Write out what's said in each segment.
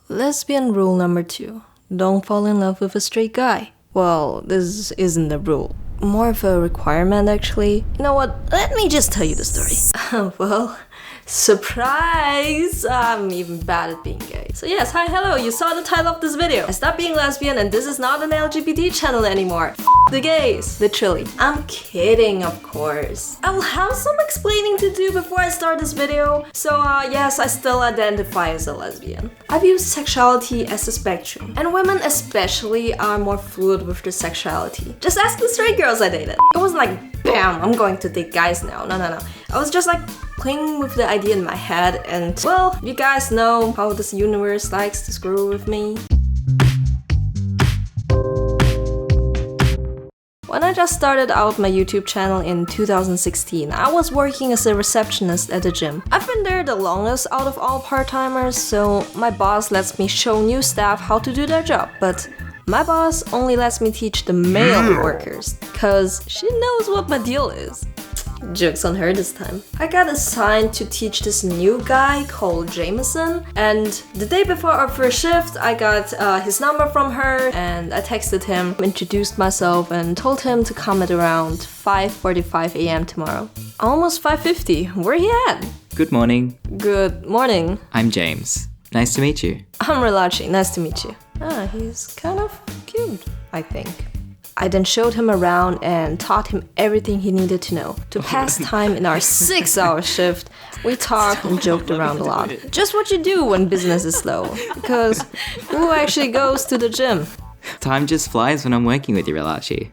Lesbian rule number 2. Don't fall in love with a straight guy. Well, this isn't a rule. More of a requirement, actually. You know what? Let me just tell you the story. Well, surprise! I'm even bad at being gay. So yes, hi, hello, you saw the title of this video. I stopped being lesbian and this is not an LGBT channel anymore. F the gays, literally. I'm kidding, of course. I will have some explaining to do before I start this video. So yes, I still identify as a lesbian. I view sexuality as a spectrum. And women especially are more fluid with their sexuality. Just ask the straight girls I dated. It wasn't like, bam, I'm going to date guys now. No. I was just like playing with the idea in my head and, well, you guys know how this universe likes to screw with me. When I just started out my YouTube channel in 2016, I was working as a receptionist at a gym. I've been there the longest out of all part-timers, so my boss lets me show new staff how to do their job, but my boss only lets me teach the male workers, cause she knows what my deal is. Joke's on her this time. I got assigned to teach this new guy called Jameson, and the day before our first shift I got his number from her and I texted him, introduced myself and told him to come at around 5:45 a.m. tomorrow. Almost 5:50. Where he at? Good morning. Good morning. I'm James. Nice to meet you. I'm Relachi. Nice to meet you. He's kind of cute, I think. I then showed him around and taught him everything he needed to know. To pass time in our 6-hour shift, we talked and joked around a lot. Just what you do when business is slow. Because who actually goes to the gym? Time just flies when I'm working with you, Relachi.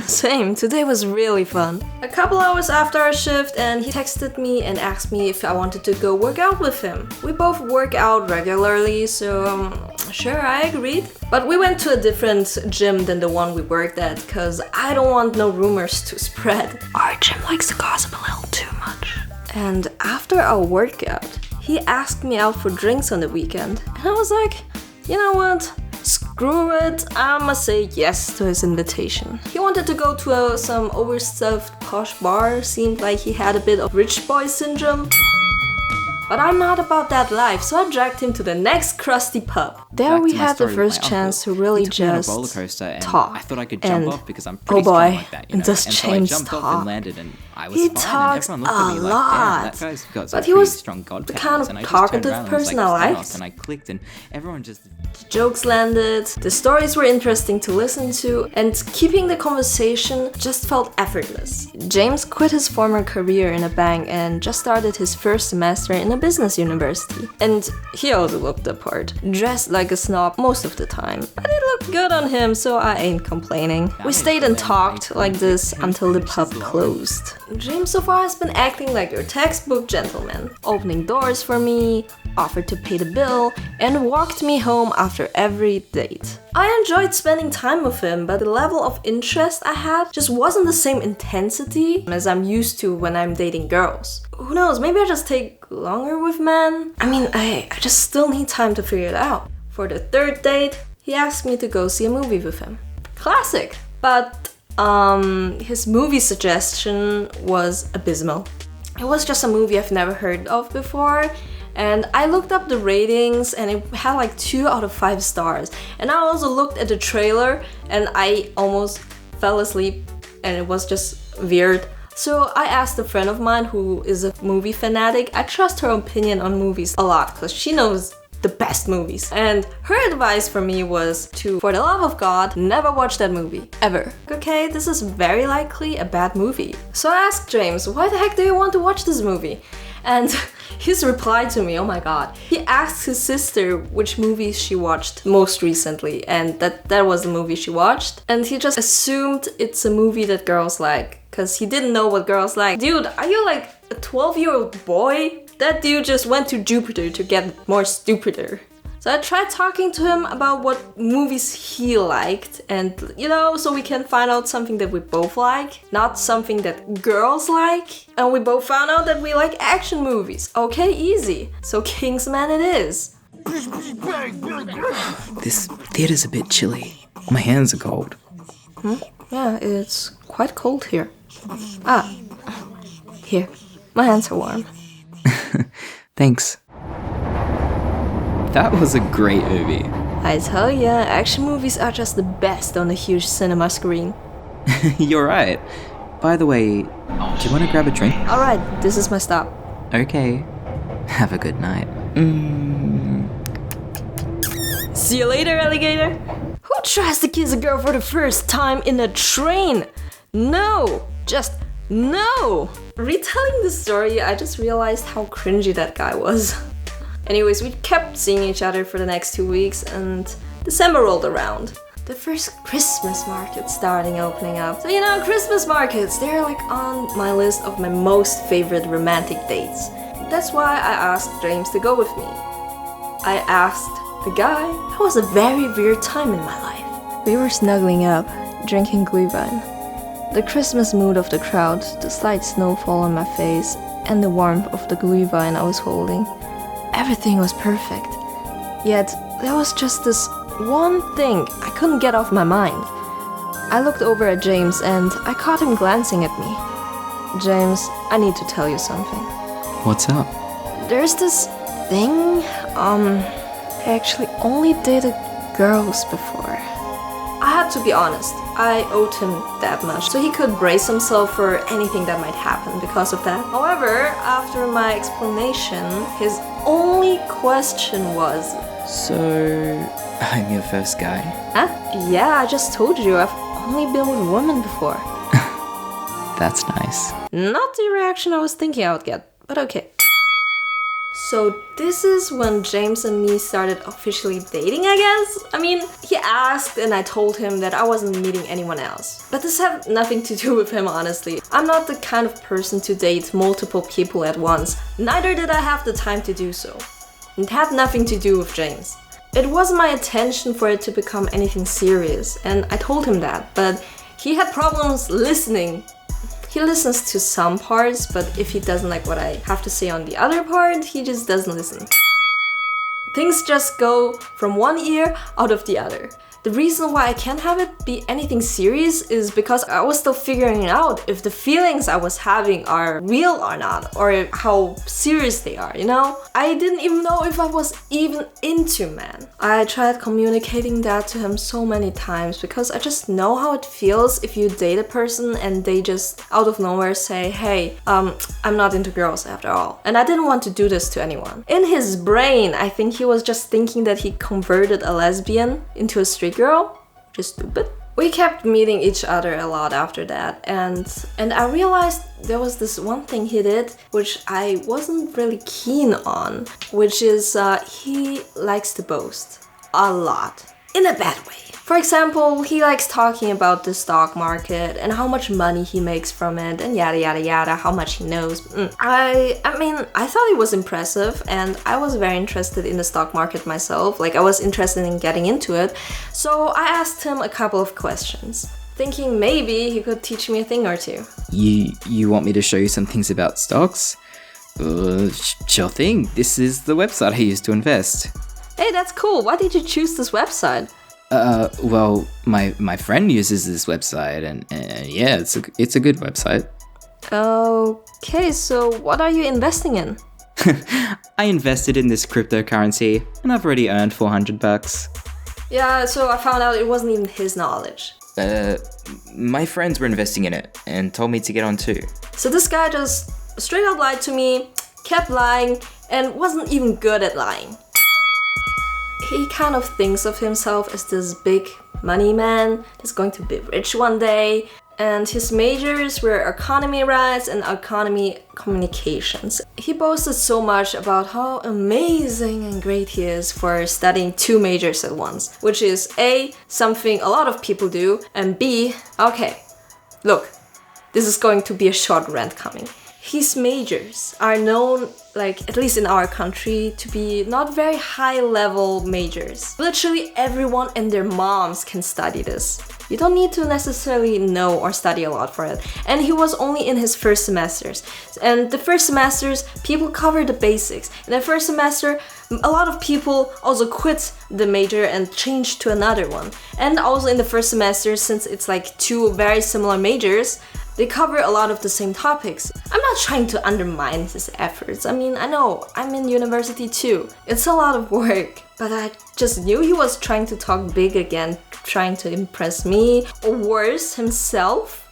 Same, today was really fun. A couple hours after our shift and he texted me and asked me if I wanted to go work out with him. We both work out regularly, so sure, I agreed. But we went to a different gym than the one we worked at, cause I don't want no rumors to spread. Our gym likes to gossip a little too much. And after our workout, he asked me out for drinks on the weekend. And I was like, you know what? Screw it, I'ma say yes to his invitation. He wanted to go to some overstuffed posh bar, seemed like he had a bit of rich boy syndrome. But I'm not about that life, so I dragged him to the next crusty pub. There we had the first chance to really just talk. I thought I could jump off because I'm oh pretty boy, strong like that, you know? does And so James I jumped talk. off and landed and I was He fine talks and everyone looked at me a like, damn, lot. that guy's got some But he pretty was strong god the powers. kind of And I just turned talkative around and person was I like, liked. "Thanos," and I clicked and everyone just... Jokes landed, the stories were interesting to listen to, and keeping the conversation just felt effortless. James quit his former career in a bank and just started his first semester in a business university. And he also looked the part, dressed like a snob most of the time. But it looked good on him, so I ain't complaining. We stayed and talked like this until the pub closed. James so far has been acting like your textbook gentleman, opening doors for me, offered to pay the bill, and walked me home after every date. I enjoyed spending time with him, but the level of interest I had just wasn't the same intensity as I'm used to when I'm dating girls. Who knows, maybe I just take longer with men? I mean, I just still need time to figure it out. For the third date, he asked me to go see a movie with him. Classic! But his movie suggestion was abysmal. It was just a movie I've never heard of before, and I looked up the ratings and it had like 2 out of 5 stars. And I also looked at the trailer and I almost fell asleep and it was just weird. So I asked a friend of mine who is a movie fanatic. I trust her opinion on movies a lot because she knows the best movies. And her advice for me was to, for the love of God, never watch that movie. Ever. Okay, this is very likely a bad movie. So I asked James, why the heck do you want to watch this movie? And his reply to me, oh my god. He asked his sister which movies she watched most recently, and that was the movie she watched. And he just assumed it's a movie that girls like, because he didn't know what girls like. Dude, are you like a 12-year-old boy? That dude just went to Jupiter to get more stupider. So I tried talking to him about what movies he liked, and you know, so we can find out something that we both like, not something that girls like. And we both found out that we like action movies. Okay, easy. So Kingsman it is. This theater's a bit chilly. My hands are cold. Yeah, it's quite cold here. Ah, here. My hands are warm. Thanks. That was a great movie. I tell ya, action movies are just the best on a huge cinema screen. You're right. By the way, do you want to grab a drink? Alright, this is my stop. Okay. Have a good night. See you later, alligator. Who tries to kiss a girl for the first time in a train? No! Just no! Retelling the story, I just realized how cringy that guy was. Anyways, we kept seeing each other for the next 2 weeks and December rolled around. The first Christmas market starting opening up. So Christmas markets, they're like on my list of my most favorite romantic dates. That's why I asked James to go with me. I asked the guy. That was a very weird time in my life. We were snuggling up, drinking glühwein. The Christmas mood of the crowd, the slight snowfall on my face, and the warmth of the glühwein I was holding. Everything was perfect. Yet, there was just this one thing I couldn't get off my mind. I looked over at James and I caught him glancing at me. James, I need to tell you something. What's up? There's this thing, I actually only dated girls before. I had to be honest, I owed him that much, so he could brace himself for anything that might happen because of that. However, after my explanation, his only question was, So, I'm your first guy? huh? Yeah, I just told you, I've only been with women before. That's nice. Not the reaction I was thinking I would get, but okay. So this is when James and me started officially dating, I guess? I mean, he asked and I told him that I wasn't meeting anyone else. But this had nothing to do with him, honestly. I'm not the kind of person to date multiple people at once. Neither did I have the time to do so. It had nothing to do with James. It wasn't my intention for it to become anything serious, and I told him that, but he had problems listening. He listens to some parts, but if he doesn't like what I have to say on the other part, he just doesn't listen. Things just go from one ear out of the other. The reason why I can't have it be anything serious is because I was still figuring out if the feelings I was having are real or not, or how serious they are, I didn't even know if I was even into men. I tried communicating that to him so many times because I just know how it feels if you date a person and they just out of nowhere say, hey, I'm not into girls after all. And I didn't want to do this to anyone. In his brain, I think he was just thinking that he converted a lesbian into a straight girl, just stupid. We kept meeting each other a lot after that, and I realized there was this one thing he did which I wasn't really keen on, which is he likes to boast a lot in a bad way. For example, he likes talking about the stock market and how much money he makes from it and yada yada yada, how much he knows. I thought it was impressive and I was very interested in the stock market myself, I was interested in getting into it. So I asked him a couple of questions, thinking maybe he could teach me a thing or two. You want me to show you some things about stocks? Sure thing. This is the website I use to invest. Hey, that's cool. Why did you choose this website? Well, my friend uses this website, and yeah, it's a good website. Okay, so what are you investing in? I invested in this cryptocurrency, and I've already earned $400. Yeah, so I found out it wasn't even his knowledge. My friends were investing in it, and told me to get on too. So this guy just straight up lied to me, kept lying, and wasn't even good at lying. He kind of thinks of himself as this big money man that's going to be rich one day, and his majors were economy rights and economy communications. He boasted so much about how amazing and great he is for studying 2 majors at once, which is A, something a lot of people do, and B, okay, look, this is going to be a short rant coming. His majors are known, at least in our country, to be not very high-level majors. Literally everyone and their moms can study this. You don't need to necessarily know or study a lot for it. And he was only in his first semesters. And the first semesters, people cover the basics. In the first semester, a lot of people also quit the major and changed to another one. And also in the first semester, since it's 2 very similar majors, They cover a lot of the same topics. I'm not trying to undermine his efforts. I mean, I know, I'm in university too. It's a lot of work. But I just knew he was trying to talk big again, trying to impress me, or worse, himself.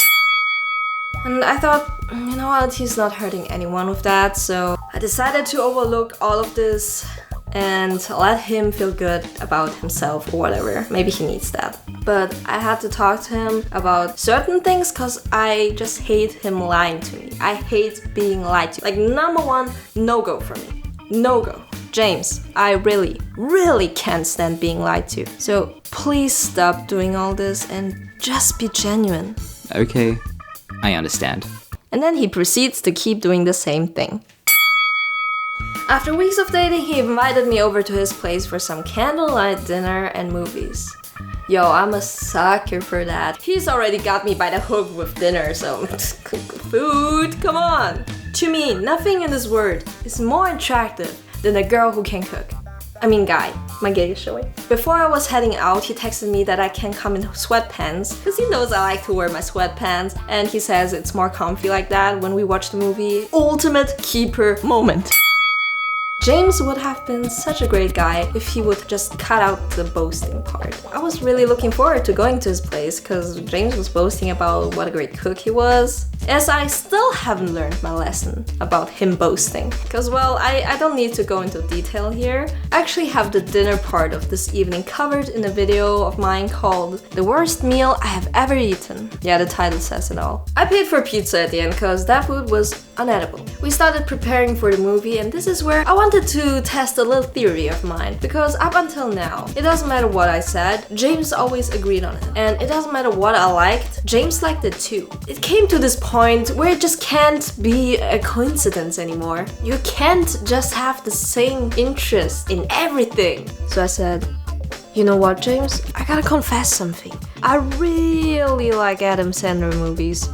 And I thought, you know what, he's not hurting anyone with that, so I decided to overlook all of this and let him feel good about himself or whatever. Maybe he needs that. But I had to talk to him about certain things because I just hate him lying to me. I hate being lied to. Like, number one, no-go for me. No-go. James, I really, really can't stand being lied to. So please stop doing all this and just be genuine. Okay, I understand. And then he proceeds to keep doing the same thing. After weeks of dating, he invited me over to his place for some candlelight dinner and movies. Yo, I'm a sucker for that. He's already got me by the hook with dinner, so food, come on. To me, nothing in this world is more attractive than a girl who can cook. I mean guy, my gay is showing. Before I was heading out, he texted me that I can come in sweatpants because he knows I like to wear my sweatpants and he says it's more comfy like that when we watch the movie. Ultimate keeper moment. James would have been such a great guy if he would just cut out the boasting part. I was really looking forward to going to his place because James was boasting about what a great cook he was. As I still haven't learned my lesson about him boasting. Because, well, I don't need to go into detail here. I actually have the dinner part of this evening covered in a video of mine called The Worst Meal I Have Ever Eaten. Yeah, the title says it all. I paid for pizza at the end because that food was unedible. We started preparing for the movie and this is where I wanted to test a little theory of mine. Because up until now, it doesn't matter what I said, James always agreed on it. And it doesn't matter what I liked, James liked it too. It came to this point where it just can't be a coincidence anymore. You can't just have the same interest in everything. So I said, you know what, James? I gotta confess something. I really like Adam Sandler movies.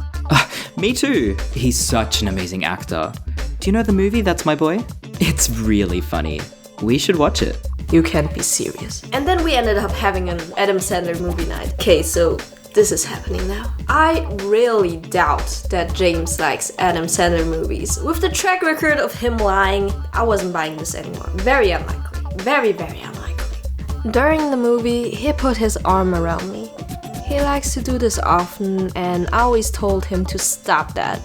Me too. He's such an amazing actor. Do you know the movie That's My Boy? It's really funny. We should watch it. You can't be serious. And then we ended up having an Adam Sandler movie night. Okay, so this is happening now. I really doubt that James likes Adam Sandler movies. With the track record of him lying, I wasn't buying this anymore. Very unlikely. Very, very unlikely. During the movie, he put his arm around me. He likes to do this often, and I always told him to stop that.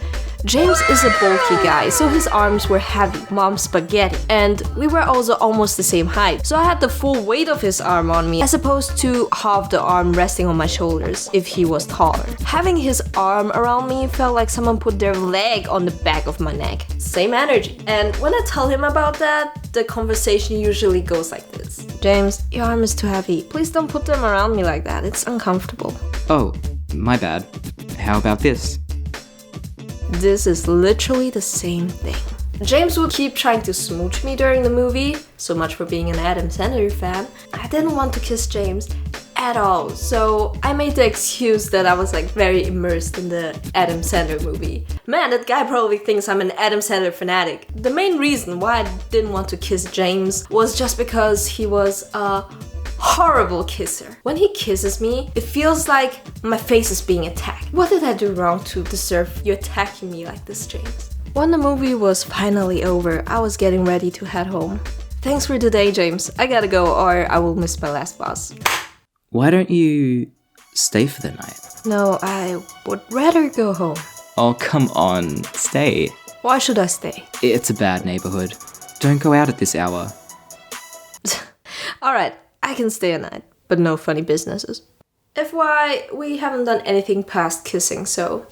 James is a bulky guy, so his arms were heavy, mom's spaghetti, and we were also almost the same height, so I had the full weight of his arm on me, as opposed to half the arm resting on my shoulders if he was taller. Having his arm around me felt like someone put their leg on the back of my neck. Same energy. And when I tell him about that, the conversation usually goes like this. James, your arm is too heavy. Please don't put them around me like that. It's uncomfortable. Oh, my bad. How about this? This is literally the same thing. James would keep trying to smooch me during the movie, so much for being an Adam Sandler fan. I didn't want to kiss James at all, so I made the excuse that I was like very immersed in the Adam Sandler movie. Man, that guy probably thinks I'm an Adam Sandler fanatic. The main reason why I didn't want to kiss James was just because he was a horrible kisser. When he kisses me, it feels like my face is being attacked. What did I do wrong to deserve you attacking me like this, James? When the movie was finally over, I was getting ready to head home. Thanks for today, James. I gotta go or I will miss my last bus. Why don't you stay for the night? No, I would rather go home. Oh, come on. Stay. Why should I stay? It's a bad neighborhood. Don't go out at this hour. Alright, I can stay a night, but no funny businesses. FYI, we haven't done anything past kissing, so...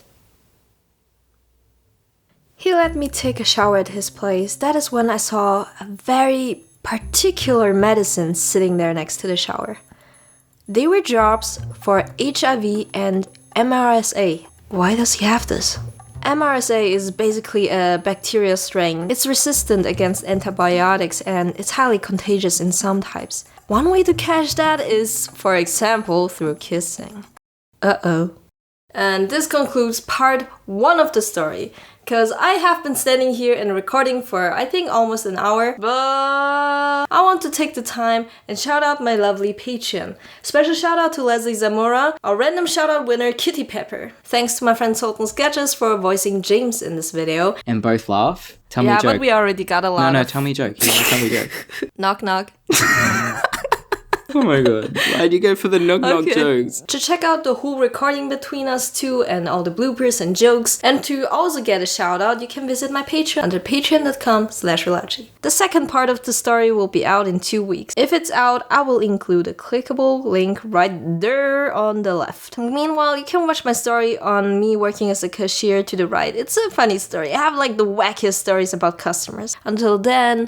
He let me take a shower at his place. That is when I saw a very particular medicine sitting there next to the shower. They were drops for HIV and MRSA. Why does he have this? MRSA is basically a bacterial strain. It's resistant against antibiotics and it's highly contagious in some types. One way to catch that is, for example, through kissing. Uh-oh. And this concludes part 1 of the story. Because I have been standing here and recording for, I think, almost an hour. But I want to take the time and shout out my lovely Patreon. Special shout out to Leslie Zamora, our random shout out winner, Kittypepper. Thanks to my friend SultanSketches for voicing James in this video. And both laugh. Tell me a Yeah, joke. but we already got a lot No, of... tell me a joke. Tell me a joke. Knock knock. Oh my god. Why'd you go for the knock jokes? To check out the whole recording between us two and all the bloopers and jokes, and to also get a shout out, you can visit my Patreon under patreon.com/Relachi. The second part of the story will be out in 2 weeks. If it's out, I will include a clickable link right there on the left. Meanwhile, you can watch my story on me working as a cashier to the right. It's a funny story. I have like the wackiest stories about customers. Until then,